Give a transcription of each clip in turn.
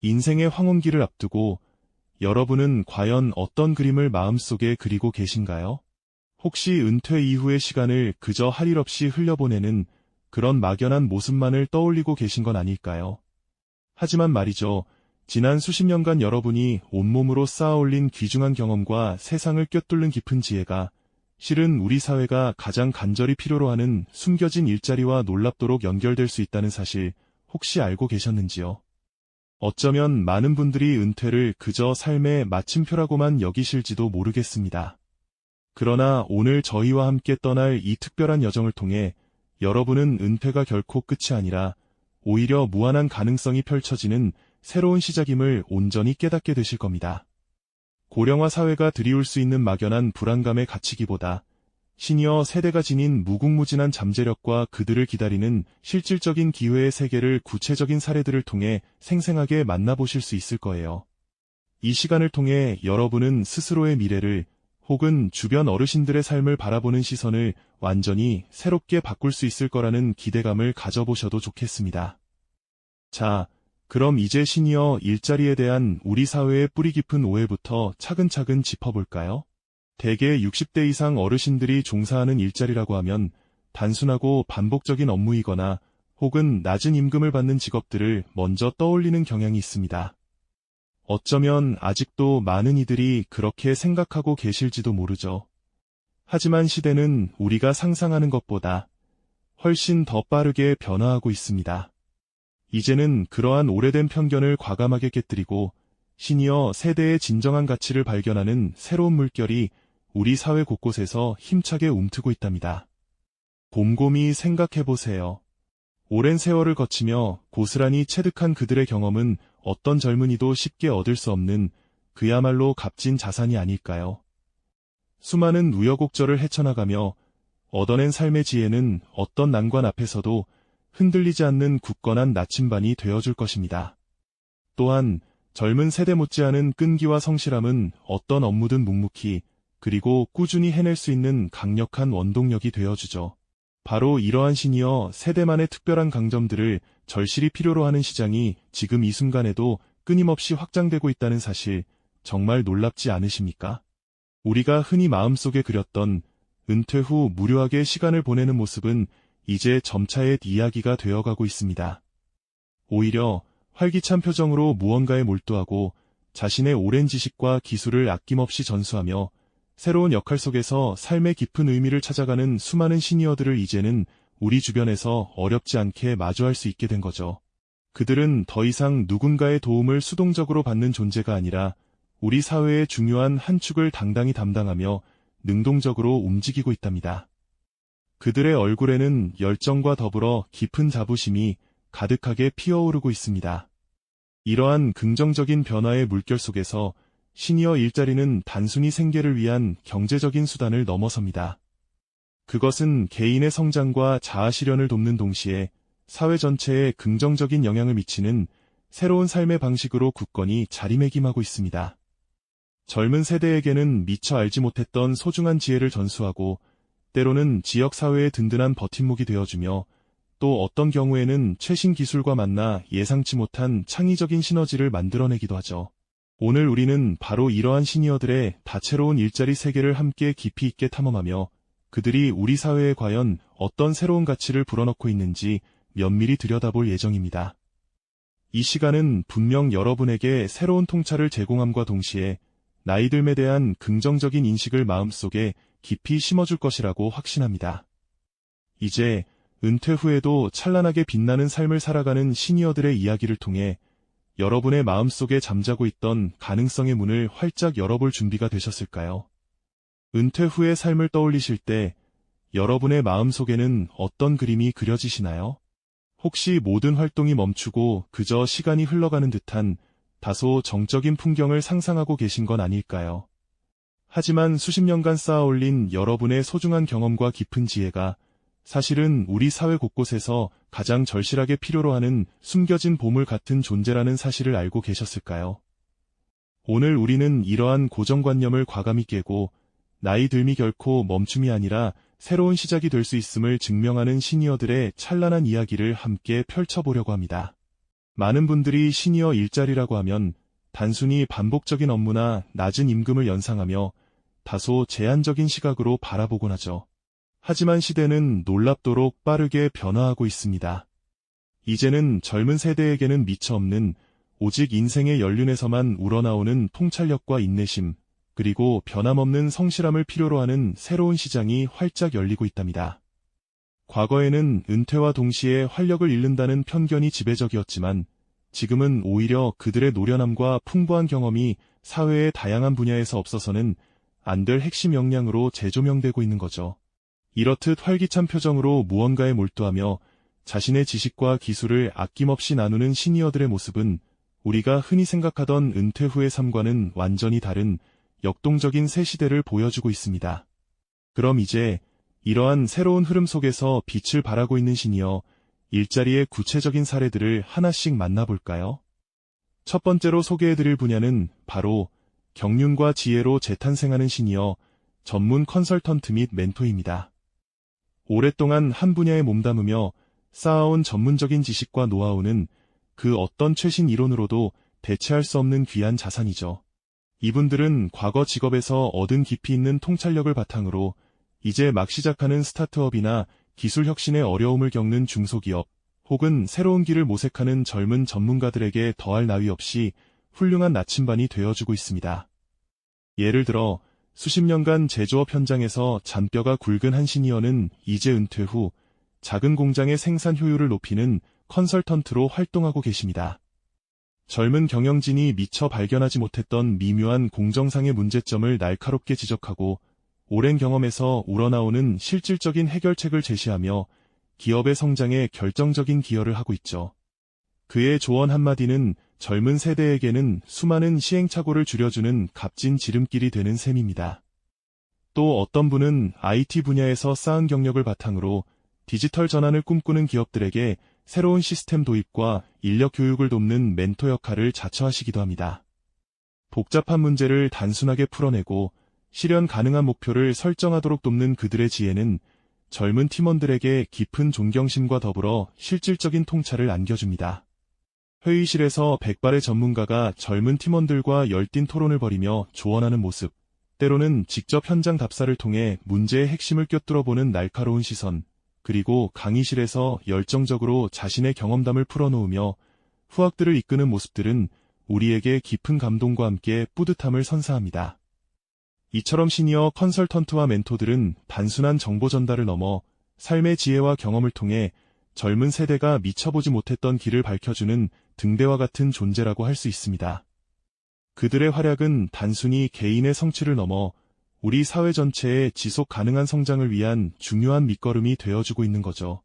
인생의 황혼기를 앞두고 여러분은 과연 어떤 그림을 마음속에 그리고 계신가요? 혹시 은퇴 이후의 시간을 그저 할 일 없이 흘려보내는 그런 막연한 모습만을 떠올리고 계신 건 아닐까요? 하지만 말이죠. 지난 수십 년간 여러분이 온몸으로 쌓아올린 귀중한 경험과 세상을 꿰뚫는 깊은 지혜가 실은 우리 사회가 가장 간절히 필요로 하는 숨겨진 일자리와 놀랍도록 연결될 수 있다는 사실 혹시 알고 계셨는지요? 어쩌면 많은 분들이 은퇴를 그저 삶의 마침표라고만 여기실지도 모르겠습니다. 그러나 오늘 저희와 함께 떠날 이 특별한 여정을 통해 여러분은 은퇴가 결코 끝이 아니라 오히려 무한한 가능성이 펼쳐지는 새로운 시작임을 온전히 깨닫게 되실 겁니다. 고령화 사회가 드리울 수 있는 막연한 불안감에 갇히기보다 시니어 세대가 지닌 무궁무진한 잠재력과 그들을 기다리는 실질적인 기회의 세계를 구체적인 사례들을 통해 생생하게 만나보실 수 있을 거예요. 이 시간을 통해 여러분은 스스로의 미래를 혹은 주변 어르신들의 삶을 바라보는 시선을 완전히 새롭게 바꿀 수 있을 거라는 기대감을 가져보셔도 좋겠습니다. 자, 그럼 이제 시니어 일자리에 대한 우리 사회의 뿌리 깊은 오해부터 차근차근 짚어볼까요? 대개 60대 이상 어르신들이 종사하는 일자리라고 하면 단순하고 반복적인 업무이거나 혹은 낮은 임금을 받는 직업들을 먼저 떠올리는 경향이 있습니다. 어쩌면 아직도 많은 이들이 그렇게 생각하고 계실지도 모르죠. 하지만 시대는 우리가 상상하는 것보다 훨씬 더 빠르게 변화하고 있습니다. 이제는 그러한 오래된 편견을 과감하게 깨뜨리고 시니어 세대의 진정한 가치를 발견하는 새로운 물결이 우리 사회 곳곳에서 힘차게 움트고 있답니다. 곰곰이 생각해보세요. 오랜 세월을 거치며 고스란히 체득한 그들의 경험은 어떤 젊은이도 쉽게 얻을 수 없는 그야말로 값진 자산이 아닐까요? 수많은 우여곡절을 헤쳐나가며 얻어낸 삶의 지혜는 어떤 난관 앞에서도 흔들리지 않는 굳건한 나침반이 되어줄 것입니다. 또한 젊은 세대 못지않은 끈기와 성실함은 어떤 업무든 묵묵히 그리고 꾸준히 해낼 수 있는 강력한 원동력이 되어주죠. 바로 이러한 시니어 세대만의 특별한 강점들을 절실히 필요로 하는 시장이 지금 이 순간에도 끊임없이 확장되고 있다는 사실 정말 놀랍지 않으십니까? 우리가 흔히 마음속에 그렸던 은퇴 후 무료하게 시간을 보내는 모습은 이제 점차 옛 이야기가 되어가고 있습니다. 오히려 활기찬 표정으로 무언가에 몰두하고 자신의 오랜 지식과 기술을 아낌없이 전수하며 새로운 역할 속에서 삶의 깊은 의미를 찾아가는 수많은 시니어들을 이제는 우리 주변에서 어렵지 않게 마주할 수 있게 된 거죠. 그들은 더 이상 누군가의 도움을 수동적으로 받는 존재가 아니라 우리 사회의 중요한 한 축을 당당히 담당하며 능동적으로 움직이고 있답니다. 그들의 얼굴에는 열정과 더불어 깊은 자부심이 가득하게 피어오르고 있습니다. 이러한 긍정적인 변화의 물결 속에서 시니어 일자리는 단순히 생계를 위한 경제적인 수단을 넘어섭니다. 그것은 개인의 성장과 자아 실현을 돕는 동시에 사회 전체에 긍정적인 영향을 미치는 새로운 삶의 방식으로 굳건히 자리매김하고 있습니다. 젊은 세대에게는 미처 알지 못했던 소중한 지혜를 전수하고 때로는 지역사회의 든든한 버팀목이 되어주며 또 어떤 경우에는 최신 기술과 만나 예상치 못한 창의적인 시너지를 만들어내기도 하죠. 오늘 우리는 바로 이러한 시니어들의 다채로운 일자리 세계를 함께 깊이 있게 탐험하며 그들이 우리 사회에 과연 어떤 새로운 가치를 불어넣고 있는지 면밀히 들여다볼 예정입니다. 이 시간은 분명 여러분에게 새로운 통찰을 제공함과 동시에 나이듦에 대한 긍정적인 인식을 마음속에 깊이 심어줄 것이라고 확신합니다. 이제 은퇴 후에도 찬란하게 빛나는 삶을 살아가는 시니어들의 이야기를 통해 여러분의 마음속에 잠자고 있던 가능성의 문을 활짝 열어볼 준비가 되셨을까요? 은퇴 후의 삶을 떠올리실 때 여러분의 마음속에는 어떤 그림이 그려지시나요? 혹시 모든 활동이 멈추고 그저 시간이 흘러가는 듯한 다소 정적인 풍경을 상상하고 계신 건 아닐까요? 하지만 수십 년간 쌓아올린 여러분의 소중한 경험과 깊은 지혜가 사실은 우리 사회 곳곳에서 가장 절실하게 필요로 하는 숨겨진 보물 같은 존재라는 사실을 알고 계셨을까요? 오늘 우리는 이러한 고정관념을 과감히 깨고 나이 듦이 결코 멈춤이 아니라 새로운 시작이 될 수 있음을 증명하는 시니어들의 찬란한 이야기를 함께 펼쳐보려고 합니다. 많은 분들이 시니어 일자리라고 하면 단순히 반복적인 업무나 낮은 임금을 연상하며 다소 제한적인 시각으로 바라보곤 하죠. 하지만 시대는 놀랍도록 빠르게 변화하고 있습니다. 이제는 젊은 세대에게는 미처 없는 오직 인생의 연륜에서만 우러나오는 통찰력과 인내심, 그리고 변함없는 성실함을 필요로 하는 새로운 시장이 활짝 열리고 있답니다. 과거에는 은퇴와 동시에 활력을 잃는다는 편견이 지배적이었지만 지금은 오히려 그들의 노련함과 풍부한 경험이 사회의 다양한 분야에서 없어서는 안 될 핵심 역량으로 재조명되고 있는 거죠. 이렇듯 활기찬 표정으로 무언가에 몰두하며 자신의 지식과 기술을 아낌없이 나누는 시니어들의 모습은 우리가 흔히 생각하던 은퇴 후의 삶과는 완전히 다른 역동적인 새 시대를 보여주고 있습니다. 그럼 이제 이러한 새로운 흐름 속에서 빛을 발하고 있는 시니어, 일자리의 구체적인 사례들을 하나씩 만나볼까요? 첫 번째로 소개해드릴 분야는 바로 경륜과 지혜로 재탄생하는 시니어, 전문 컨설턴트 및 멘토입니다. 오랫동안 한 분야에 몸담으며 쌓아온 전문적인 지식과 노하우는 그 어떤 최신 이론으로도 대체할 수 없는 귀한 자산이죠. 이분들은 과거 직업에서 얻은 깊이 있는 통찰력을 바탕으로 이제 막 시작하는 스타트업이나 기술 혁신의 어려움을 겪는 중소기업, 혹은 새로운 길을 모색하는 젊은 전문가들에게 더할 나위 없이 훌륭한 나침반이 되어주고 있습니다. 예를 들어 수십 년간 제조업 현장에서 잔뼈가 굵은 한 시니어는 이제 은퇴 후 작은 공장의 생산 효율을 높이는 컨설턴트로 활동하고 계십니다. 젊은 경영진이 미처 발견하지 못했던 미묘한 공정상의 문제점을 날카롭게 지적하고 오랜 경험에서 우러나오는 실질적인 해결책을 제시하며 기업의 성장에 결정적인 기여를 하고 있죠. 그의 조언 한마디는 젊은 세대에게는 수많은 시행착오를 줄여주는 값진 지름길이 되는 셈입니다. 또 어떤 분은 IT 분야에서 쌓은 경력을 바탕으로 디지털 전환을 꿈꾸는 기업들에게 새로운 시스템 도입과 인력 교육을 돕는 멘토 역할을 자처하시기도 합니다. 복잡한 문제를 단순하게 풀어내고 실현 가능한 목표를 설정하도록 돕는 그들의 지혜는 젊은 팀원들에게 깊은 존경심과 더불어 실질적인 통찰을 안겨줍니다. 회의실에서 백발의 전문가가 젊은 팀원들과 열띤 토론을 벌이며 조언하는 모습, 때로는 직접 현장 답사를 통해 문제의 핵심을 꿰뚫어보는 날카로운 시선, 그리고 강의실에서 열정적으로 자신의 경험담을 풀어놓으며 후학들을 이끄는 모습들은 우리에게 깊은 감동과 함께 뿌듯함을 선사합니다. 이처럼 시니어 컨설턴트와 멘토들은 단순한 정보 전달을 넘어 삶의 지혜와 경험을 통해 젊은 세대가 미쳐보지 못했던 길을 밝혀주는 등대와 같은 존재라고 할 수 있습니다. 그들의 활약은 단순히 개인의 성취를 넘어 우리 사회 전체의 지속 가능한 성장을 위한 중요한 밑거름이 되어주고 있는 거죠.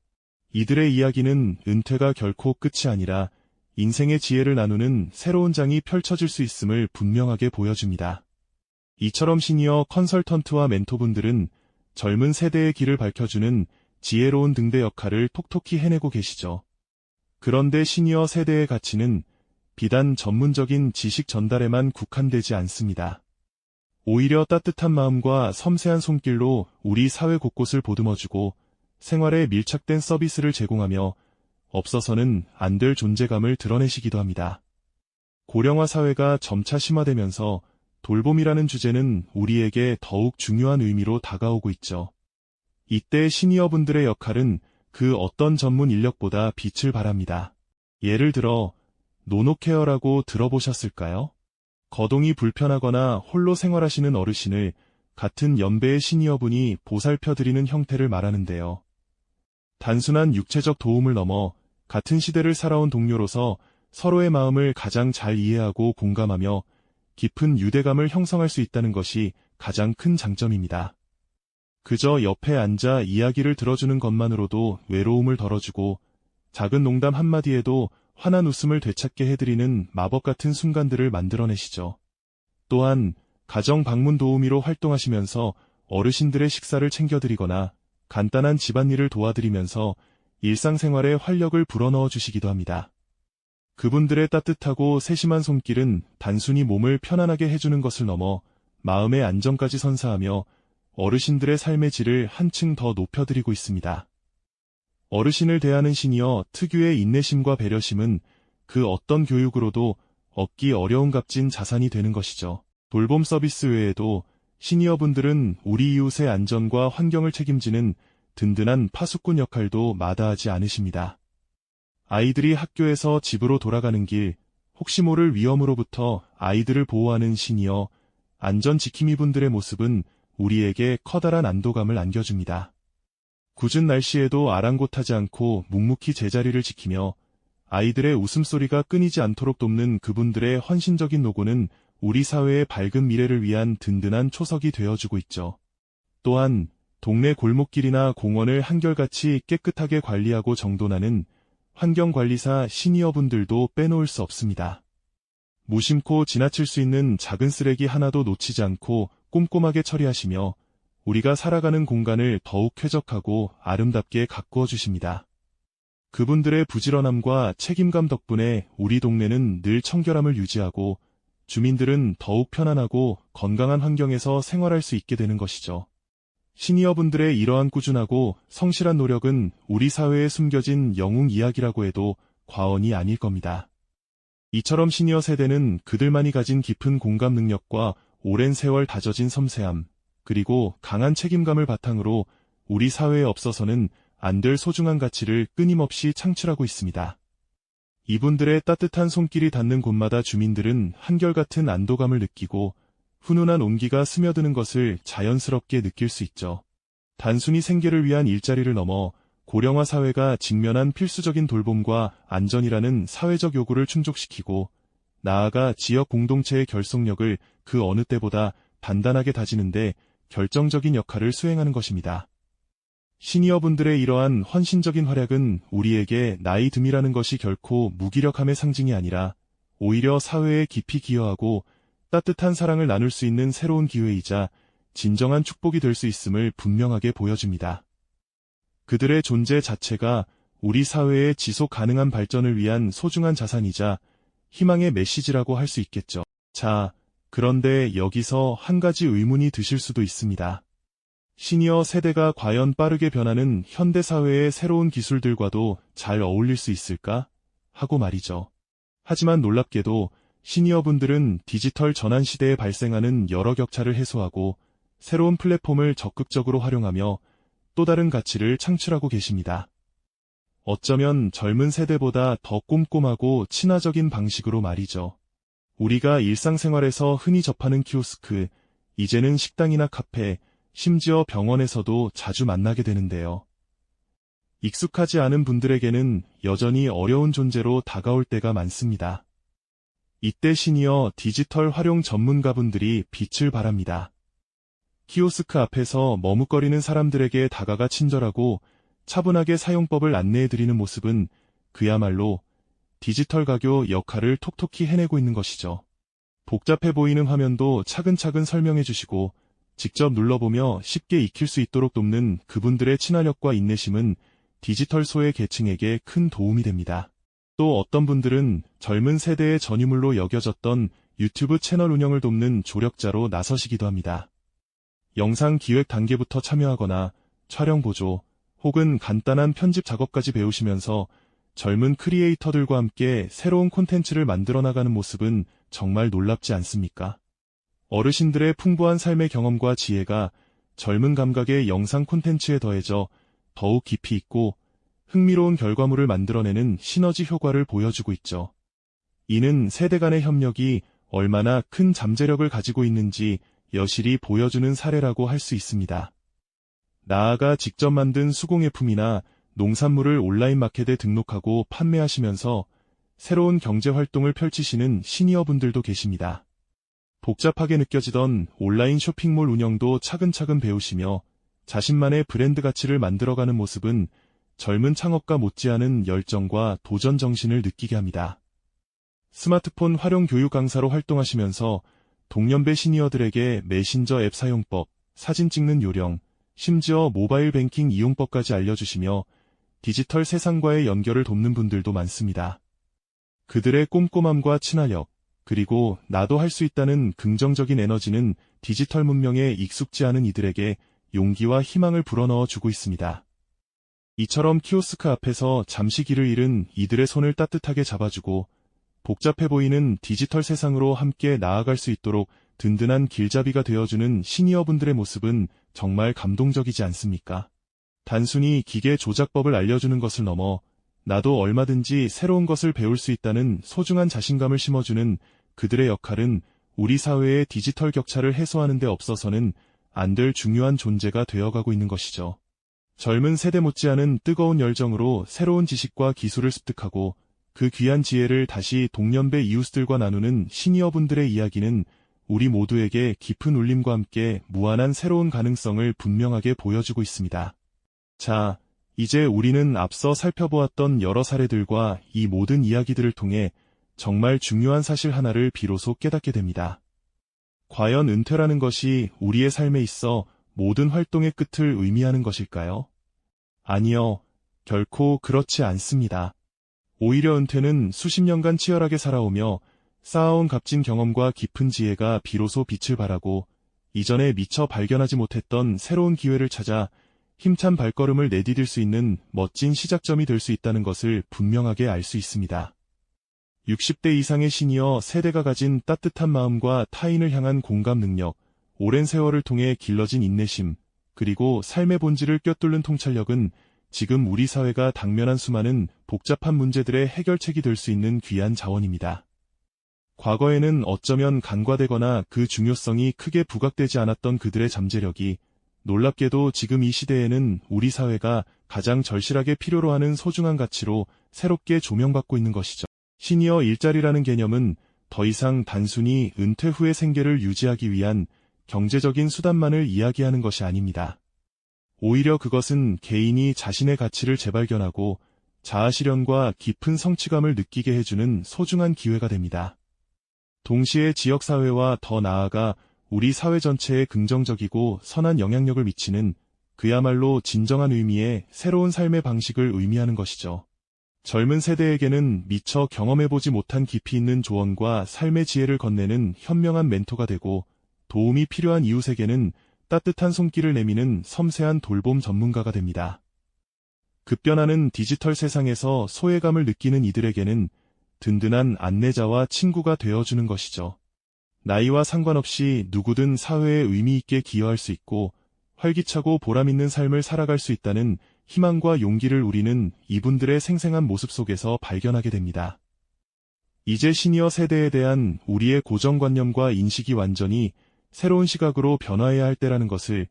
이들의 이야기는 은퇴가 결코 끝이 아니라 인생의 지혜를 나누는 새로운 장이 펼쳐질 수 있음을 분명하게 보여줍니다. 이처럼 시니어 컨설턴트와 멘토분들은 젊은 세대의 길을 밝혀주는 지혜로운 등대 역할을 톡톡히 해내고 계시죠. 그런데 시니어 세대의 가치는 비단 전문적인 지식 전달에만 국한되지 않습니다. 오히려 따뜻한 마음과 섬세한 손길로 우리 사회 곳곳을 보듬어주고 생활에 밀착된 서비스를 제공하며 없어서는 안 될 존재감을 드러내시기도 합니다. 고령화 사회가 점차 심화되면서 돌봄이라는 주제는 우리에게 더욱 중요한 의미로 다가오고 있죠. 이때 시니어분들의 역할은 그 어떤 전문 인력보다 빛을 발합니다. 예를 들어 노노케어라고 들어보셨을까요? 거동이 불편하거나 홀로 생활하시는 어르신을 같은 연배의 시니어분이 보살펴드리는 형태를 말하는데요. 단순한 육체적 도움을 넘어 같은 시대를 살아온 동료로서 서로의 마음을 가장 잘 이해하고 공감하며 깊은 유대감을 형성할 수 있다는 것이 가장 큰 장점입니다. 그저 옆에 앉아 이야기를 들어주는 것만으로도 외로움을 덜어주고 작은 농담 한마디에도 환한 웃음을 되찾게 해드리는 마법 같은 순간들을 만들어내시죠. 또한 가정 방문 도우미로 활동하시면서 어르신들의 식사를 챙겨드리거나 간단한 집안일을 도와드리면서 일상생활에 활력을 불어넣어 주시기도 합니다. 그분들의 따뜻하고 세심한 손길은 단순히 몸을 편안하게 해주는 것을 넘어 마음의 안정까지 선사하며 어르신들의 삶의 질을 한층 더 높여드리고 있습니다. 어르신을 대하는 시니어 특유의 인내심과 배려심은 그 어떤 교육으로도 얻기 어려운 값진 자산이 되는 것이죠. 돌봄 서비스 외에도 시니어분들은 우리 이웃의 안전과 환경을 책임지는 든든한 파수꾼 역할도 마다하지 않으십니다. 아이들이 학교에서 집으로 돌아가는 길, 혹시 모를 위험으로부터 아이들을 보호하는 시니어, 안전 지킴이분들의 모습은 우리에게 커다란 안도감을 안겨줍니다. 궂은 날씨에도 아랑곳하지 않고 묵묵히 제자리를 지키며 아이들의 웃음소리가 끊이지 않도록 돕는 그분들의 헌신적인 노고는 우리 사회의 밝은 미래를 위한 든든한 초석이 되어주고 있죠. 또한 동네 골목길이나 공원을 한결같이 깨끗하게 관리하고 정돈하는 환경관리사 시니어분들도 빼놓을 수 없습니다. 무심코 지나칠 수 있는 작은 쓰레기 하나도 놓치지 않고 꼼꼼하게 처리하시며 우리가 살아가는 공간을 더욱 쾌적하고 아름답게 가꾸어 주십니다. 그분들의 부지런함과 책임감 덕분에 우리 동네는 늘 청결함을 유지하고 주민들은 더욱 편안하고 건강한 환경에서 생활할 수 있게 되는 것이죠. 시니어분들의 이러한 꾸준하고 성실한 노력은 우리 사회에 숨겨진 영웅 이야기라고 해도 과언이 아닐 겁니다. 이처럼 시니어 세대는 그들만이 가진 깊은 공감 능력과 오랜 세월 다져진 섬세함, 그리고 강한 책임감을 바탕으로 우리 사회에 없어서는 안 될 소중한 가치를 끊임없이 창출하고 있습니다. 이분들의 따뜻한 손길이 닿는 곳마다 주민들은 한결같은 안도감을 느끼고 훈훈한 온기가 스며드는 것을 자연스럽게 느낄 수 있죠. 단순히 생계를 위한 일자리를 넘어 고령화 사회가 직면한 필수적인 돌봄과 안전이라는 사회적 요구를 충족시키고 나아가 지역 공동체의 결속력을 그 어느 때보다 단단하게 다지는데 결정적인 역할을 수행하는 것입니다. 시니어분들의 이러한 헌신적인 활약은 우리에게 나이 듦이라는 것이 결코 무기력함의 상징이 아니라 오히려 사회에 깊이 기여하고 따뜻한 사랑을 나눌 수 있는 새로운 기회이자 진정한 축복이 될 수 있음을 분명하게 보여줍니다. 그들의 존재 자체가 우리 사회의 지속 가능한 발전을 위한 소중한 자산이자 희망의 메시지라고 할 수 있겠죠. 자, 그런데 여기서 한 가지 의문이 드실 수도 있습니다. 시니어 세대가 과연 빠르게 변하는 현대사회의 새로운 기술들과도 잘 어울릴 수 있을까? 하고 말이죠. 하지만 놀랍게도 시니어분들은 디지털 전환 시대에 발생하는 여러 격차를 해소하고 새로운 플랫폼을 적극적으로 활용하며 또 다른 가치를 창출하고 계십니다. 어쩌면 젊은 세대보다 더 꼼꼼하고 친화적인 방식으로 말이죠. 우리가 일상생활에서 흔히 접하는 키오스크, 이제는 식당이나 카페, 심지어 병원에서도 자주 만나게 되는데요. 익숙하지 않은 분들에게는 여전히 어려운 존재로 다가올 때가 많습니다. 이때 시니어 디지털 활용 전문가분들이 빛을 발합니다. 키오스크 앞에서 머뭇거리는 사람들에게 다가가 친절하고 차분하게 사용법을 안내해드리는 모습은 그야말로 디지털 가교 역할을 톡톡히 해내고 있는 것이죠. 복잡해 보이는 화면도 차근차근 설명해주시고 직접 눌러보며 쉽게 익힐 수 있도록 돕는 그분들의 친화력과 인내심은 디지털 소외 계층에게 큰 도움이 됩니다. 또 어떤 분들은 젊은 세대의 전유물로 여겨졌던 유튜브 채널 운영을 돕는 조력자로 나서시기도 합니다. 영상 기획 단계부터 참여하거나 촬영 보조 혹은 간단한 편집 작업까지 배우시면서 젊은 크리에이터들과 함께 새로운 콘텐츠를 만들어 나가는 모습은 정말 놀랍지 않습니까? 어르신들의 풍부한 삶의 경험과 지혜가 젊은 감각의 영상 콘텐츠에 더해져 더욱 깊이 있고 흥미로운 결과물을 만들어내는 시너지 효과를 보여주고 있죠. 이는 세대 간의 협력이 얼마나 큰 잠재력을 가지고 있는지 여실히 보여주는 사례라고 할 수 있습니다. 나아가 직접 만든 수공예품이나 농산물을 온라인 마켓에 등록하고 판매하시면서 새로운 경제 활동을 펼치시는 시니어분들도 계십니다. 복잡하게 느껴지던 온라인 쇼핑몰 운영도 차근차근 배우시며 자신만의 브랜드 가치를 만들어가는 모습은 젊은 창업가 못지않은 열정과 도전 정신을 느끼게 합니다. 스마트폰 활용 교육 강사로 활동하시면서 동년배 시니어들에게 메신저 앱 사용법, 사진 찍는 요령, 심지어 모바일 뱅킹 이용법까지 알려주시며 디지털 세상과의 연결을 돕는 분들도 많습니다. 그들의 꼼꼼함과 친화력, 그리고 나도 할 수 있다는 긍정적인 에너지는 디지털 문명에 익숙지 않은 이들에게 용기와 희망을 불어넣어 주고 있습니다. 이처럼 키오스크 앞에서 잠시 길을 잃은 이들의 손을 따뜻하게 잡아주고 복잡해 보이는 디지털 세상으로 함께 나아갈 수 있도록 든든한 길잡이가 되어주는 시니어분들의 모습은 정말 감동적이지 않습니까? 단순히 기계 조작법을 알려주는 것을 넘어 나도 얼마든지 새로운 것을 배울 수 있다는 소중한 자신감을 심어주는 그들의 역할은 우리 사회의 디지털 격차를 해소하는 데 없어서는 안 될 중요한 존재가 되어가고 있는 것이죠. 젊은 세대 못지않은 뜨거운 열정으로 새로운 지식과 기술을 습득하고 그 귀한 지혜를 다시 동년배 이웃들과 나누는 시니어분들의 이야기는 우리 모두에게 깊은 울림과 함께 무한한 새로운 가능성을 분명하게 보여주고 있습니다. 자, 이제 우리는 앞서 살펴보았던 여러 사례들과 이 모든 이야기들을 통해 정말 중요한 사실 하나를 비로소 깨닫게 됩니다. 과연 은퇴라는 것이 우리의 삶에 있어 모든 활동의 끝을 의미하는 것일까요? 아니요, 결코 그렇지 않습니다. 오히려 은퇴는 수십 년간 치열하게 살아오며 쌓아온 값진 경험과 깊은 지혜가 비로소 빛을 발하고 이전에 미처 발견하지 못했던 새로운 기회를 찾아 힘찬 발걸음을 내디딜 수 있는 멋진 시작점이 될 수 있다는 것을 분명하게 알 수 있습니다. 60대 이상의 시니어 세대가 가진 따뜻한 마음과 타인을 향한 공감 능력, 오랜 세월을 통해 길러진 인내심, 그리고 삶의 본질을 꿰뚫는 통찰력은 지금 우리 사회가 당면한 수많은 복잡한 문제들의 해결책이 될 수 있는 귀한 자원입니다. 과거에는 어쩌면 간과되거나 그 중요성이 크게 부각되지 않았던 그들의 잠재력이 놀랍게도 지금 이 시대에는 우리 사회가 가장 절실하게 필요로 하는 소중한 가치로 새롭게 조명받고 있는 것이죠. 시니어 일자리라는 개념은 더 이상 단순히 은퇴 후의 생계를 유지하기 위한 경제적인 수단만을 이야기하는 것이 아닙니다. 오히려 그것은 개인이 자신의 가치를 재발견하고 자아실현과 깊은 성취감을 느끼게 해주는 소중한 기회가 됩니다. 동시에 지역사회와 더 나아가 우리 사회 전체에 긍정적이고 선한 영향력을 미치는 그야말로 진정한 의미의 새로운 삶의 방식을 의미하는 것이죠. 젊은 세대에게는 미처 경험해보지 못한 깊이 있는 조언과 삶의 지혜를 건네는 현명한 멘토가 되고 도움이 필요한 이웃에게는 따뜻한 손길을 내미는 섬세한 돌봄 전문가가 됩니다. 급변하는 디지털 세상에서 소외감을 느끼는 이들에게는 든든한 안내자와 친구가 되어주는 것이죠. 나이와 상관없이 누구든 사회에 의미 있게 기여할 수 있고 활기차고 보람있는 삶을 살아갈 수 있다는 희망과 용기를 우리는 이분들의 생생한 모습 속에서 발견하게 됩니다. 이제 시니어 세대에 대한 우리의 고정관념과 인식이 완전히 새로운 시각으로 변화해야 할 때라는 것을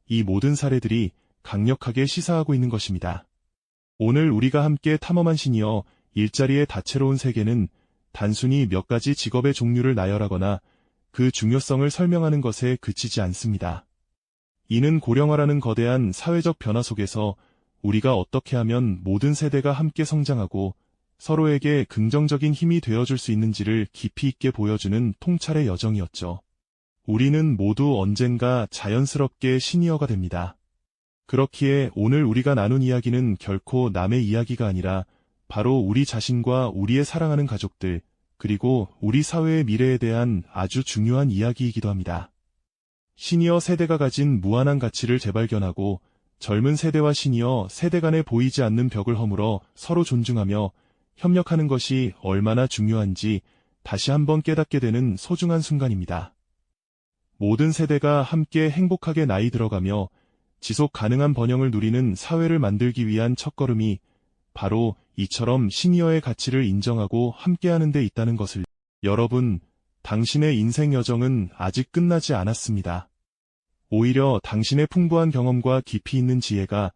이 모든 사례들이 강력하게 시사하고 있는 것입니다. 오늘 우리가 함께 탐험한 시니어 일자리의 다채로운 세계는 단순히 몇 가지 직업의 종류를 나열하거나 그 중요성을 설명하는 것에 그치지 않습니다. 이는 고령화라는 거대한 사회적 변화 속에서 우리가 어떻게 하면 모든 세대가 함께 성장하고 서로에게 긍정적인 힘이 되어줄 수 있는지를 깊이 있게 보여주는 통찰의 여정이었죠. 우리는 모두 언젠가 자연스럽게 시니어가 됩니다. 그렇기에 오늘 우리가 나눈 이야기는 결코 남의 이야기가 아니라 바로 우리 자신과 우리의 사랑하는 가족들, 그리고 우리 사회의 미래에 대한 아주 중요한 이야기이기도 합니다. 시니어 세대가 가진 무한한 가치를 재발견하고 젊은 세대와 시니어 세대 간에 보이지 않는 벽을 허물어 서로 존중하며 협력하는 것이 얼마나 중요한지 다시 한번 깨닫게 되는 소중한 순간입니다. 모든 세대가 함께 행복하게 나이 들어가며 지속 가능한 번영을 누리는 사회를 만들기 위한 첫걸음이 바로 이처럼 시니어의 가치를 인정하고 함께하는 데 있다는 것을 여러분, 당신의 인생 여정은 아직 끝나지 않았습니다. 오히려 당신의 풍부한 경험과 깊이 있는 지혜가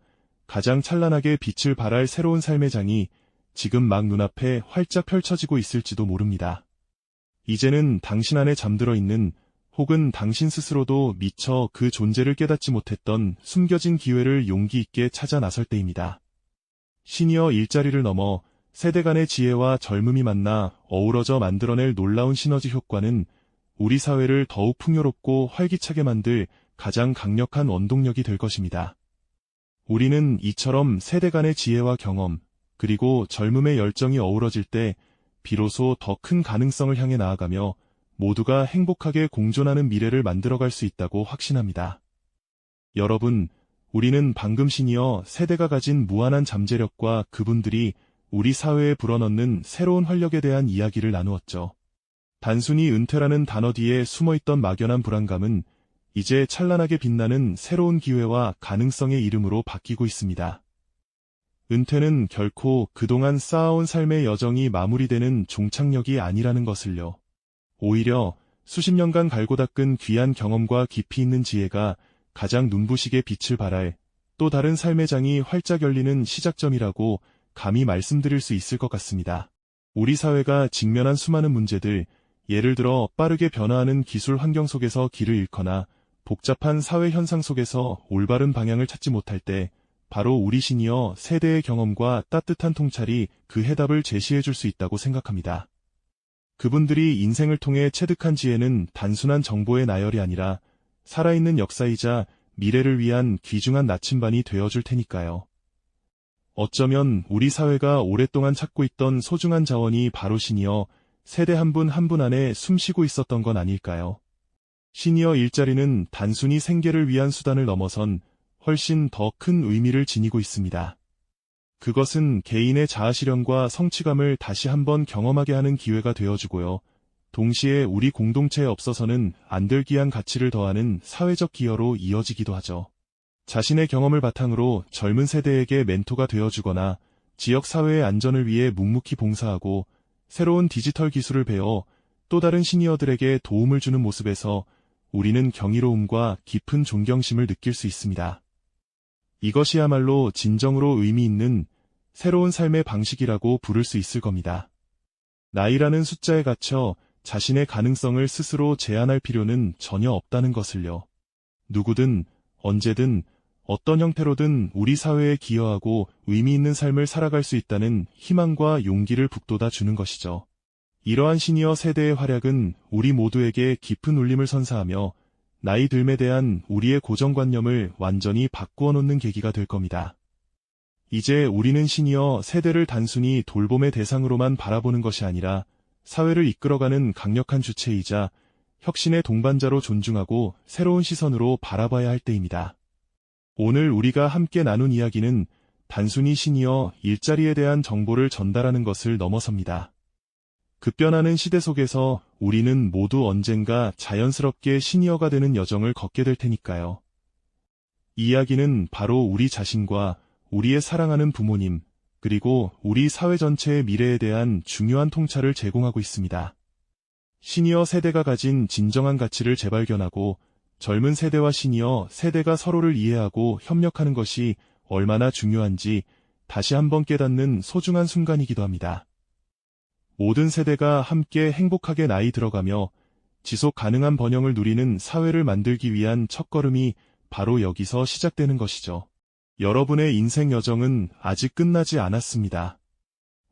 가장 찬란하게 빛을 발할 새로운 삶의 장이 지금 막 눈앞에 활짝 펼쳐지고 있을지도 모릅니다. 이제는 당신 안에 잠들어 있는 혹은 당신 스스로도 미처 그 존재를 깨닫지 못했던 숨겨진 기회를 용기 있게 찾아 나설 때입니다. 시니어 일자리를 넘어 세대 간의 지혜와 젊음이 만나 어우러져 만들어낼 놀라운 시너지 효과는 우리 사회를 더욱 풍요롭고 활기차게 만들 가장 강력한 원동력이 될 것입니다. 우리는 이처럼 세대 간의 지혜와 경험, 그리고 젊음의 열정이 어우러질 때 비로소 더 큰 가능성을 향해 나아가며 모두가 행복하게 공존하는 미래를 만들어갈 수 있다고 확신합니다. 여러분, 우리는 방금 시니어 세대가 가진 무한한 잠재력과 그분들이 우리 사회에 불어넣는 새로운 활력에 대한 이야기를 나누었죠. 단순히 은퇴라는 단어 뒤에 숨어있던 막연한 불안감은 이제 찬란하게 빛나는 새로운 기회와 가능성의 이름으로 바뀌고 있습니다. 은퇴는 결코 그동안 쌓아온 삶의 여정이 마무리되는 종착역이 아니라는 것을요. 오히려 수십 년간 갈고 닦은 귀한 경험과 깊이 있는 지혜가 가장 눈부시게 빛을 발할 또 다른 삶의 장이 활짝 열리는 시작점이라고 감히 말씀드릴 수 있을 것 같습니다. 우리 사회가 직면한 수많은 문제들, 예를 들어 빠르게 변화하는 기술 환경 속에서 길을 잃거나 복잡한 사회 현상 속에서 올바른 방향을 찾지 못할 때 바로 우리 시니어 세대의 경험과 따뜻한 통찰이 그 해답을 제시해 줄 수 있다고 생각합니다. 그분들이 인생을 통해 체득한 지혜는 단순한 정보의 나열이 아니라 살아있는 역사이자 미래를 위한 귀중한 나침반이 되어줄 테니까요. 어쩌면 우리 사회가 오랫동안 찾고 있던 소중한 자원이 바로 시니어 세대 한 분 한 분 안에 숨쉬고 있었던 건 아닐까요? 시니어 일자리는 단순히 생계를 위한 수단을 넘어선 훨씬 더 큰 의미를 지니고 있습니다. 그것은 개인의 자아실현과 성취감을 다시 한번 경험하게 하는 기회가 되어주고요. 동시에 우리 공동체에 없어서는 안 될 귀한 가치를 더하는 사회적 기여로 이어지기도 하죠. 자신의 경험을 바탕으로 젊은 세대에게 멘토가 되어주거나 지역 사회의 안전을 위해 묵묵히 봉사하고 새로운 디지털 기술을 배워 또 다른 시니어들에게 도움을 주는 모습에서 우리는 경이로움과 깊은 존경심을 느낄 수 있습니다. 이것이야말로 진정으로 의미 있는 새로운 삶의 방식이라고 부를 수 있을 겁니다. 나이라는 숫자에 갇혀 자신의 가능성을 스스로 제한할 필요는 전혀 없다는 것을요. 누구든 언제든 어떤 형태로든 우리 사회에 기여하고 의미 있는 삶을 살아갈 수 있다는 희망과 용기를 북돋아 주는 것이죠. 이러한 시니어 세대의 활약은 우리 모두에게 깊은 울림을 선사하며 나이 듦에 대한 우리의 고정관념을 완전히 바꾸어 놓는 계기가 될 겁니다. 이제 우리는 시니어 세대를 단순히 돌봄의 대상으로만 바라보는 것이 아니라 사회를 이끌어가는 강력한 주체이자 혁신의 동반자로 존중하고 새로운 시선으로 바라봐야 할 때입니다. 오늘 우리가 함께 나눈 이야기는 단순히 시니어 일자리에 대한 정보를 전달하는 것을 넘어섭니다. 급변하는 시대 속에서 우리는 모두 언젠가 자연스럽게 시니어가 되는 여정을 걷게 될 테니까요. 이 이야기는 바로 우리 자신과 우리의 사랑하는 부모님, 그리고 우리 사회 전체의 미래에 대한 중요한 통찰을 제공하고 있습니다. 시니어 세대가 가진 진정한 가치를 재발견하고 젊은 세대와 시니어 세대가 서로를 이해하고 협력하는 것이 얼마나 중요한지 다시 한번 깨닫는 소중한 순간이기도 합니다. 모든 세대가 함께 행복하게 나이 들어가며 지속 가능한 번영을 누리는 사회를 만들기 위한 첫걸음이 바로 여기서 시작되는 것이죠. 여러분의 인생 여정은 아직 끝나지 않았습니다.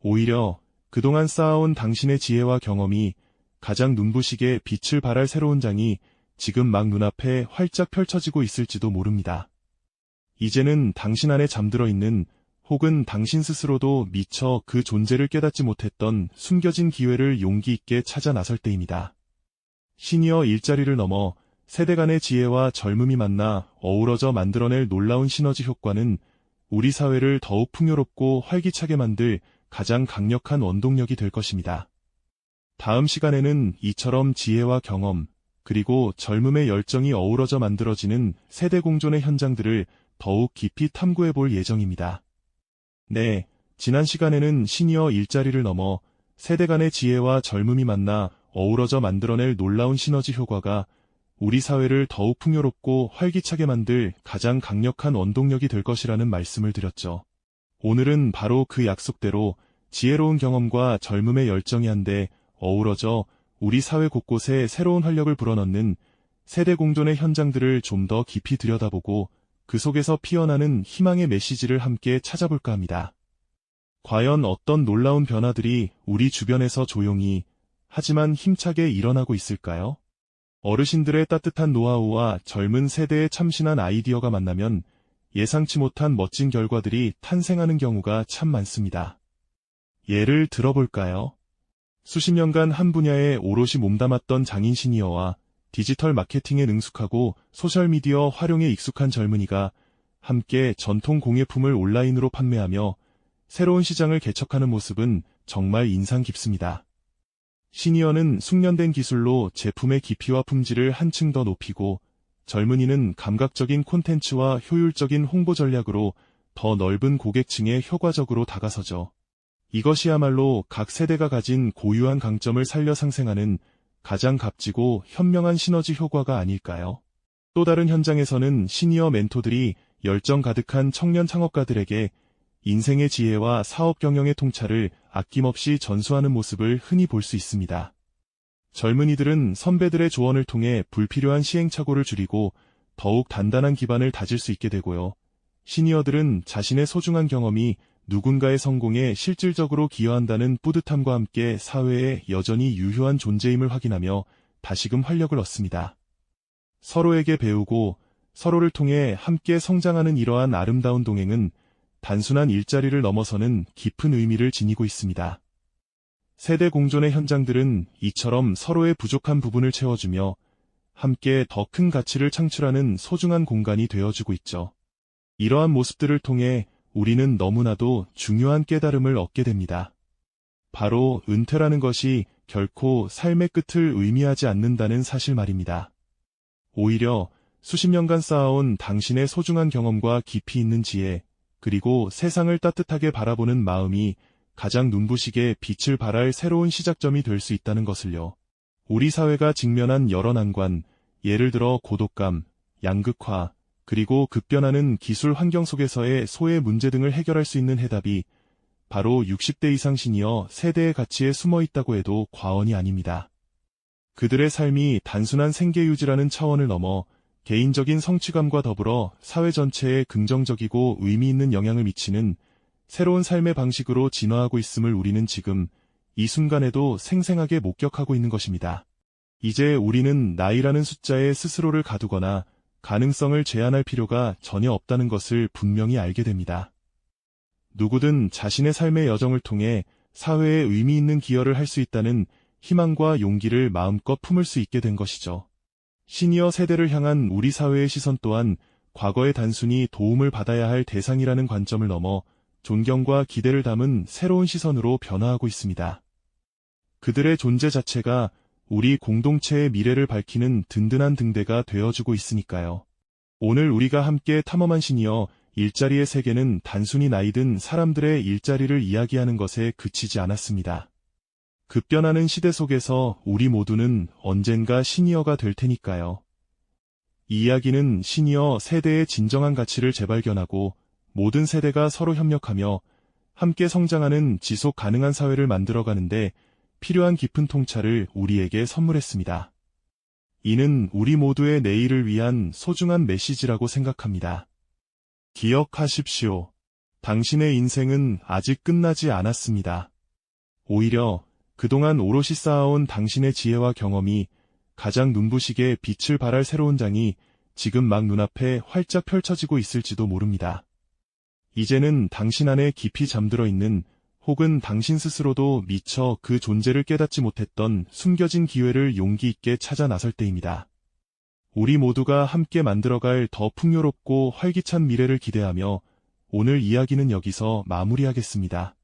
오히려 그동안 쌓아온 당신의 지혜와 경험이 가장 눈부시게 빛을 발할 새로운 장이 지금 막 눈앞에 활짝 펼쳐지고 있을지도 모릅니다. 이제는 당신 안에 잠들어 있는 혹은 당신 스스로도 미처 그 존재를 깨닫지 못했던 숨겨진 기회를 용기 있게 찾아 나설 때입니다. 시니어 일자리를 넘어 세대 간의 지혜와 젊음이 만나 어우러져 만들어낼 놀라운 시너지 효과는 우리 사회를 더욱 풍요롭고 활기차게 만들 가장 강력한 원동력이 될 것입니다. 다음 시간에는 이처럼 지혜와 경험, 그리고 젊음의 열정이 어우러져 만들어지는 세대 공존의 현장들을 더욱 깊이 탐구해 볼 예정입니다. 네, 지난 시간에는 시니어 일자리를 넘어 세대 간의 지혜와 젊음이 만나 어우러져 만들어낼 놀라운 시너지 효과가 우리 사회를 더욱 풍요롭고 활기차게 만들 가장 강력한 원동력이 될 것이라는 말씀을 드렸죠. 오늘은 바로 그 약속대로 지혜로운 경험과 젊음의 열정이 한데 어우러져 우리 사회 곳곳에 새로운 활력을 불어넣는 세대 공존의 현장들을 좀 더 깊이 들여다보고 그 속에서 피어나는 희망의 메시지를 함께 찾아볼까 합니다. 과연 어떤 놀라운 변화들이 우리 주변에서 조용히 하지만 힘차게 일어나고 있을까요? 어르신들의 따뜻한 노하우와 젊은 세대의 참신한 아이디어가 만나면 예상치 못한 멋진 결과들이 탄생하는 경우가 참 많습니다. 예를 들어볼까요? 수십 년간 한 분야에 오롯이 몸담았던 장인 시니어와 디지털 마케팅에 능숙하고 소셜미디어 활용에 익숙한 젊은이가 함께 전통 공예품을 온라인으로 판매하며 새로운 시장을 개척하는 모습은 정말 인상 깊습니다. 시니어는 숙련된 기술로 제품의 깊이와 품질을 한층 더 높이고, 젊은이는 감각적인 콘텐츠와 효율적인 홍보 전략으로 더 넓은 고객층에 효과적으로 다가서죠. 이것이야말로 각 세대가 가진 고유한 강점을 살려 상생하는 가장 값지고 현명한 시너지 효과가 아닐까요? 또 다른 현장에서는 시니어 멘토들이 열정 가득한 청년 창업가들에게 인생의 지혜와 사업 경영의 통찰을 아낌없이 전수하는 모습을 흔히 볼 수 있습니다. 젊은이들은 선배들의 조언을 통해 불필요한 시행착오를 줄이고 더욱 단단한 기반을 다질 수 있게 되고요. 시니어들은 자신의 소중한 경험이 누군가의 성공에 실질적으로 기여한다는 뿌듯함과 함께 사회에 여전히 유효한 존재임을 확인하며 다시금 활력을 얻습니다. 서로에게 배우고 서로를 통해 함께 성장하는 이러한 아름다운 동행은 단순한 일자리를 넘어서는 깊은 의미를 지니고 있습니다. 세대 공존의 현장들은 이처럼 서로의 부족한 부분을 채워주며 함께 더 큰 가치를 창출하는 소중한 공간이 되어주고 있죠. 이러한 모습들을 통해 우리는 너무나도 중요한 깨달음을 얻게 됩니다. 바로 은퇴라는 것이 결코 삶의 끝을 의미하지 않는다는 사실 말입니다. 오히려 수십 년간 쌓아온 당신의 소중한 경험과 깊이 있는 지혜, 그리고 세상을 따뜻하게 바라보는 마음이 가장 눈부시게 빛을 발할 새로운 시작점이 될 수 있다는 것을요. 우리 사회가 직면한 여러 난관, 예를 들어 고독감, 양극화, 그리고 급변하는 기술 환경 속에서의 소외 문제 등을 해결할 수 있는 해답이 바로 60대 이상 시니어 세대의 가치에 숨어 있다고 해도 과언이 아닙니다. 그들의 삶이 단순한 생계 유지라는 차원을 넘어 개인적인 성취감과 더불어 사회 전체에 긍정적이고 의미 있는 영향을 미치는 새로운 삶의 방식으로 진화하고 있음을 우리는 지금 이 순간에도 생생하게 목격하고 있는 것입니다. 이제 우리는 나이라는 숫자에 스스로를 가두거나 가능성을 제한할 필요가 전혀 없다는 것을 분명히 알게 됩니다. 누구든 자신의 삶의 여정을 통해 사회에 의미 있는 기여를 할 수 있다는 희망과 용기를 마음껏 품을 수 있게 된 것이죠. 시니어 세대를 향한 우리 사회의 시선 또한 과거에 단순히 도움을 받아야 할 대상이라는 관점을 넘어 존경과 기대를 담은 새로운 시선으로 변화하고 있습니다. 그들의 존재 자체가 우리 공동체의 미래를 밝히는 든든한 등대가 되어주고 있으니까요. 오늘 우리가 함께 탐험한 시니어 일자리의 세계는 단순히 나이든 사람들의 일자리를 이야기하는 것에 그치지 않았습니다. 급변하는 시대 속에서 우리 모두는 언젠가 시니어가 될 테니까요. 이 이야기는 시니어 세대의 진정한 가치를 재발견하고 모든 세대가 서로 협력하며 함께 성장하는 지속 가능한 사회를 만들어가는데 필요한 깊은 통찰을 우리에게 선물했습니다. 이는 우리 모두의 내일을 위한 소중한 메시지라고 생각합니다. 기억하십시오. 당신의 인생은 아직 끝나지 않았습니다. 오히려 그동안 오롯이 쌓아온 당신의 지혜와 경험이 가장 눈부시게 빛을 발할 새로운 장이 지금 막 눈앞에 활짝 펼쳐지고 있을지도 모릅니다. 이제는 당신 안에 깊이 잠들어 있는 혹은 당신 스스로도 미처 그 존재를 깨닫지 못했던 숨겨진 기회를 용기 있게 찾아 나설 때입니다. 우리 모두가 함께 만들어갈 더 풍요롭고 활기찬 미래를 기대하며 오늘 이야기는 여기서 마무리하겠습니다.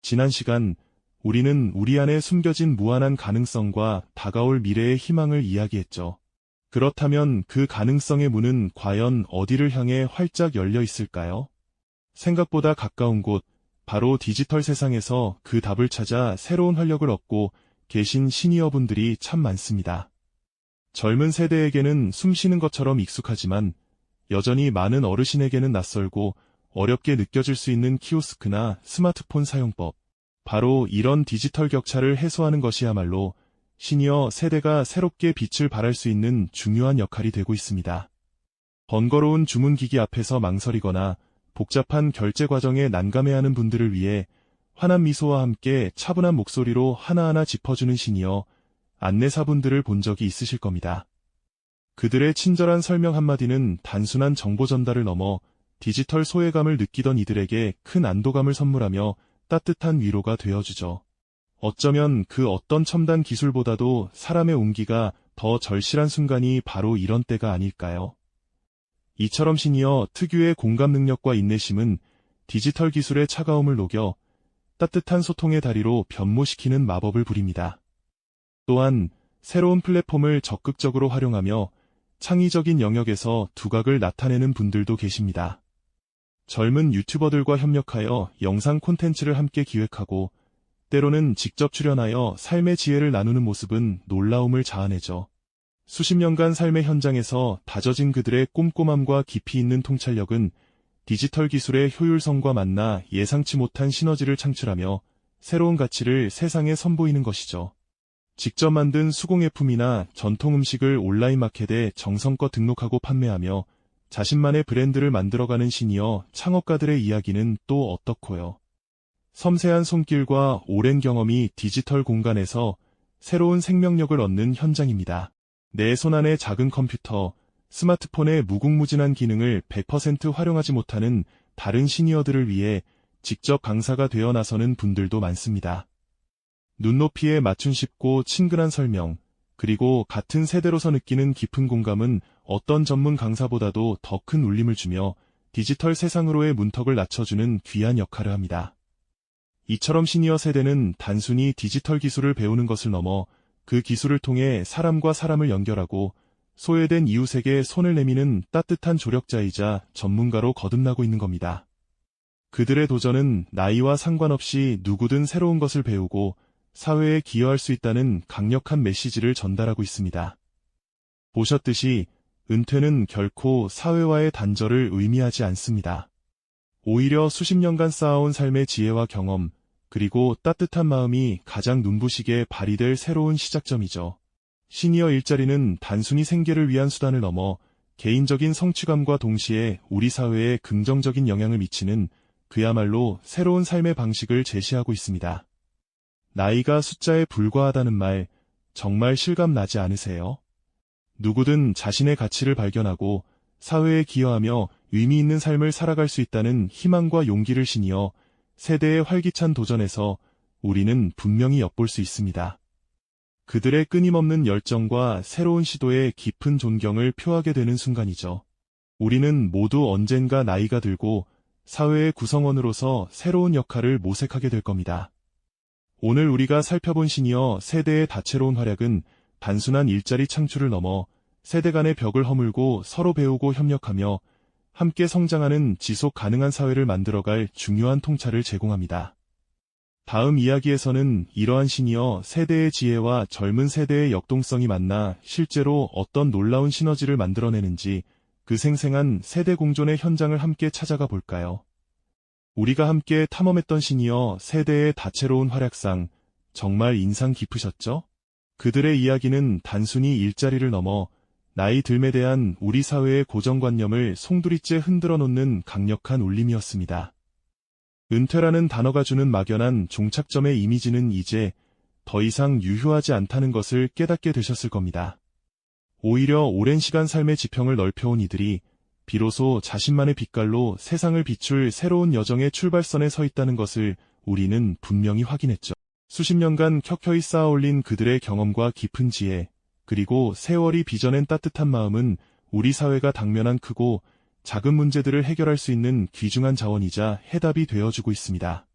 지난 시간 우리는 우리 안에 숨겨진 무한한 가능성과 다가올 미래의 희망을 이야기했죠. 그렇다면 그 가능성의 문은 과연 어디를 향해 활짝 열려 있을까요? 생각보다 가까운 곳, 바로 디지털 세상에서 그 답을 찾아 새로운 활력을 얻고 계신 시니어분들이 참 많습니다. 젊은 세대에게는 숨쉬는 것처럼 익숙하지만 여전히 많은 어르신에게는 낯설고 어렵게 느껴질 수 있는 키오스크나 스마트폰 사용법. 바로 이런 디지털 격차를 해소하는 것이야말로 시니어 세대가 새롭게 빛을 발할 수 있는 중요한 역할이 되고 있습니다. 번거로운 주문기기 앞에서 망설이거나 복잡한 결제 과정에 난감해하는 분들을 위해 환한 미소와 함께 차분한 목소리로 하나하나 짚어주는 시니어 안내사분들을 본 적이 있으실 겁니다. 그들의 친절한 설명 한마디는 단순한 정보 전달을 넘어 디지털 소외감을 느끼던 이들에게 큰 안도감을 선물하며 따뜻한 위로가 되어주죠. 어쩌면 그 어떤 첨단 기술보다도 사람의 온기가 더 절실한 순간이 바로 이런 때가 아닐까요? 이처럼 시니어 특유의 공감 능력과 인내심은 디지털 기술의 차가움을 녹여 따뜻한 소통의 다리로 변모시키는 마법을 부립니다. 또한 새로운 플랫폼을 적극적으로 활용하며 창의적인 영역에서 두각을 나타내는 분들도 계십니다. 젊은 유튜버들과 협력하여 영상 콘텐츠를 함께 기획하고 때로는 직접 출연하여 삶의 지혜를 나누는 모습은 놀라움을 자아내죠. 수십 년간 삶의 현장에서 다져진 그들의 꼼꼼함과 깊이 있는 통찰력은 디지털 기술의 효율성과 만나 예상치 못한 시너지를 창출하며 새로운 가치를 세상에 선보이는 것이죠. 직접 만든 수공예품이나 전통 음식을 온라인 마켓에 정성껏 등록하고 판매하며 자신만의 브랜드를 만들어가는 시니어 창업가들의 이야기는 또 어떻고요. 섬세한 손길과 오랜 경험이 디지털 공간에서 새로운 생명력을 얻는 현장입니다. 내 손안의 작은 컴퓨터, 스마트폰의 무궁무진한 기능을 100% 활용하지 못하는 다른 시니어들을 위해 직접 강사가 되어 나서는 분들도 많습니다. 눈높이에 맞춘 쉽고 친근한 설명, 그리고 같은 세대로서 느끼는 깊은 공감은 어떤 전문 강사보다도 더 큰 울림을 주며 디지털 세상으로의 문턱을 낮춰주는 귀한 역할을 합니다. 이처럼 시니어 세대는 단순히 디지털 기술을 배우는 것을 넘어 그 기술을 통해 사람과 사람을 연결하고 소외된 이웃에게 손을 내미는 따뜻한 조력자이자 전문가로 거듭나고 있는 겁니다. 그들의 도전은 나이와 상관없이 누구든 새로운 것을 배우고 사회에 기여할 수 있다는 강력한 메시지를 전달하고 있습니다. 보셨듯이 은퇴는 결코 사회와의 단절을 의미하지 않습니다. 오히려 수십 년간 쌓아온 삶의 지혜와 경험, 그리고 따뜻한 마음이 가장 눈부시게 발휘될 새로운 시작점이죠. 시니어 일자리는 단순히 생계를 위한 수단을 넘어 개인적인 성취감과 동시에 우리 사회에 긍정적인 영향을 미치는 그야말로 새로운 삶의 방식을 제시하고 있습니다. 나이가 숫자에 불과하다는 말 정말 실감나지 않으세요? 누구든 자신의 가치를 발견하고 사회에 기여하며 의미 있는 삶을 살아갈 수 있다는 희망과 용기를 시니어 세대의 활기찬 도전에서 우리는 분명히 엿볼 수 있습니다. 그들의 끊임없는 열정과 새로운 시도에 깊은 존경을 표하게 되는 순간이죠. 우리는 모두 언젠가 나이가 들고 사회의 구성원으로서 새로운 역할을 모색하게 될 겁니다. 오늘 우리가 살펴본 시니어 세대의 다채로운 활약은 단순한 일자리 창출을 넘어 세대 간의 벽을 허물고 서로 배우고 협력하며 함께 성장하는 지속 가능한 사회를 만들어갈 중요한 통찰을 제공합니다. 다음 이야기에서는 이러한 시니어 세대의 지혜와 젊은 세대의 역동성이 만나 실제로 어떤 놀라운 시너지를 만들어내는지 그 생생한 세대 공존의 현장을 함께 찾아가 볼까요? 우리가 함께 탐험했던 시니어 세대의 다채로운 활약상 정말 인상 깊으셨죠? 그들의 이야기는 단순히 일자리를 넘어 나이 들에 대한 우리 사회의 고정관념을 송두리째 흔들어 놓는 강력한 울림이었습니다. 은퇴라는 단어가 주는 막연한 종착점의 이미지는 이제 더 이상 유효하지 않다는 것을 깨닫게 되셨을 겁니다. 오히려 오랜 시간 삶의 지평을 넓혀온 이들이 비로소 자신만의 빛깔로 세상을 비출 새로운 여정의 출발선에 서 있다는 것을 우리는 분명히 확인했죠. 수십 년간 켜켜이 쌓아올린 그들의 경험과 깊은 지혜, 그리고 세월이 빚어낸 따뜻한 마음은 우리 사회가 당면한 크고 작은 문제들을 해결할 수 있는 귀중한 자원이자 해답이 되어주고 있습니다.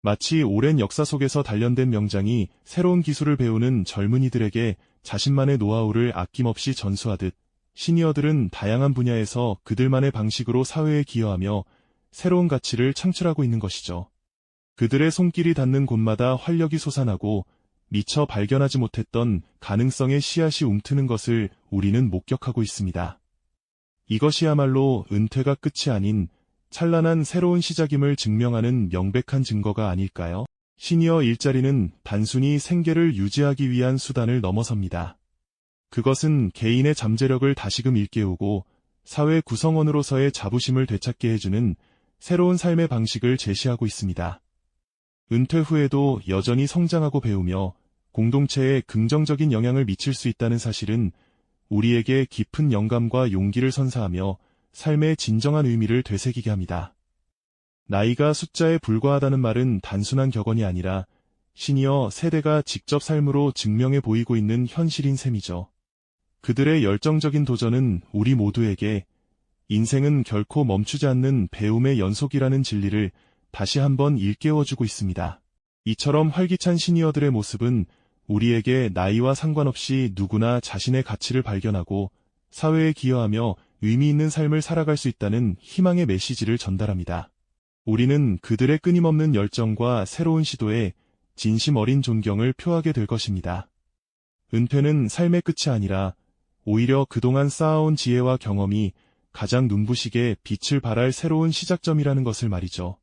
마치 오랜 역사 속에서 단련된 명장이 새로운 기술을 배우는 젊은이들에게 자신만의 노하우를 아낌없이 전수하듯 시니어들은 다양한 분야에서 그들만의 방식으로 사회에 기여하며 새로운 가치를 창출하고 있는 것이죠. 그들의 손길이 닿는 곳마다 활력이 솟아나고 미처 발견하지 못했던 가능성의 씨앗이 움트는 것을 우리는 목격하고 있습니다. 이것이야말로 은퇴가 끝이 아닌 찬란한 새로운 시작임을 증명하는 명백한 증거가 아닐까요? 시니어 일자리는 단순히 생계를 유지하기 위한 수단을 넘어섭니다. 그것은 개인의 잠재력을 다시금 일깨우고 사회 구성원으로서의 자부심을 되찾게 해주는 새로운 삶의 방식을 제시하고 있습니다. 은퇴 후에도 여전히 성장하고 배우며 공동체에 긍정적인 영향을 미칠 수 있다는 사실은 우리에게 깊은 영감과 용기를 선사하며 삶의 진정한 의미를 되새기게 합니다. 나이가 숫자에 불과하다는 말은 단순한 격언이 아니라 시니어 세대가 직접 삶으로 증명해 보이고 있는 현실인 셈이죠. 그들의 열정적인 도전은 우리 모두에게 인생은 결코 멈추지 않는 배움의 연속이라는 진리를 다시 한번 일깨워주고 있습니다. 이처럼 활기찬 시니어들의 모습은 우리에게 나이와 상관없이 누구나 자신의 가치를 발견하고 사회에 기여하며 의미 있는 삶을 살아갈 수 있다는 희망의 메시지를 전달합니다. 우리는 그들의 끊임없는 열정과 새로운 시도에 진심 어린 존경을 표하게 될 것입니다. 은퇴는 삶의 끝이 아니라 오히려 그동안 쌓아온 지혜와 경험이 가장 눈부시게 빛을 발할 새로운 시작점이라는 것을 말이죠.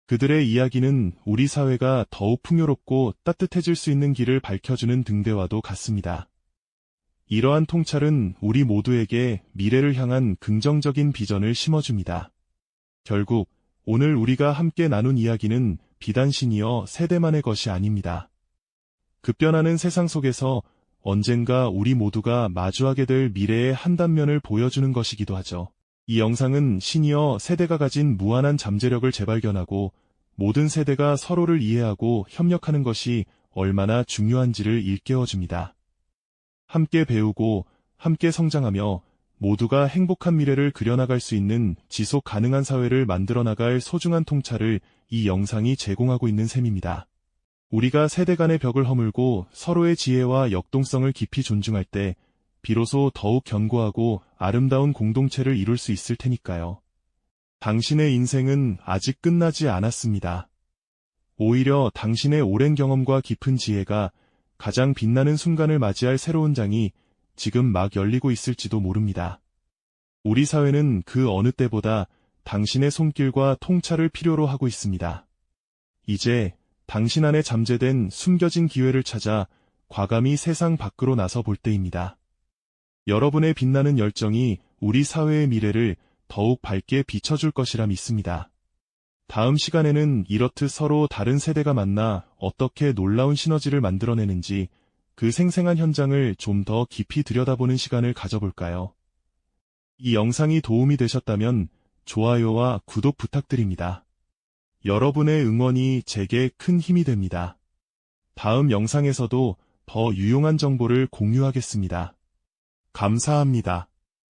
그들의 이야기는 우리 사회가 더욱 풍요롭고 따뜻해질 수 있는 길을 밝혀주는 등대와도 같습니다. 이러한 통찰은 우리 모두에게 미래를 향한 긍정적인 비전을 심어줍니다. 결국 오늘 우리가 함께 나눈 이야기는 비단 시니어 세대만의 것이 아닙니다. 급변하는 세상 속에서 언젠가 우리 모두가 마주하게 될 미래의 한 단면을 보여주는 것이기도 하죠. 이 영상은 시니어 세대가 가진 무한한 잠재력을 재발견하고 모든 세대가 서로를 이해하고 협력하는 것이 얼마나 중요한지를 일깨워줍니다. 함께 배우고 함께 성장하며 모두가 행복한 미래를 그려나갈 수 있는 지속 가능한 사회를 만들어 나갈 소중한 통찰을 이 영상이 제공하고 있는 셈입니다. 우리가 세대 간의 벽을 허물고 서로의 지혜와 역동성을 깊이 존중할 때 비로소 더욱 견고하고 아름다운 공동체를 이룰 수 있을 테니까요. 당신의 인생은 아직 끝나지 않았습니다. 오히려 당신의 오랜 경험과 깊은 지혜가 가장 빛나는 순간을 맞이할 새로운 장이 지금 막 열리고 있을지도 모릅니다. 우리 사회는 그 어느 때보다 당신의 손길과 통찰을 필요로 하고 있습니다. 이제 당신 안에 잠재된 숨겨진 기회를 찾아 과감히 세상 밖으로 나서 볼 때입니다. 여러분의 빛나는 열정이 우리 사회의 미래를 더욱 밝게 비춰줄 것이라 믿습니다. 다음 시간에는 이렇듯 서로 다른 세대가 만나 어떻게 놀라운 시너지를 만들어내는지 그 생생한 현장을 좀 더 깊이 들여다보는 시간을 가져볼까요? 이 영상이 도움이 되셨다면 좋아요와 구독 부탁드립니다. 여러분의 응원이 제게 큰 힘이 됩니다. 다음 영상에서도 더 유용한 정보를 공유하겠습니다. 감사합니다.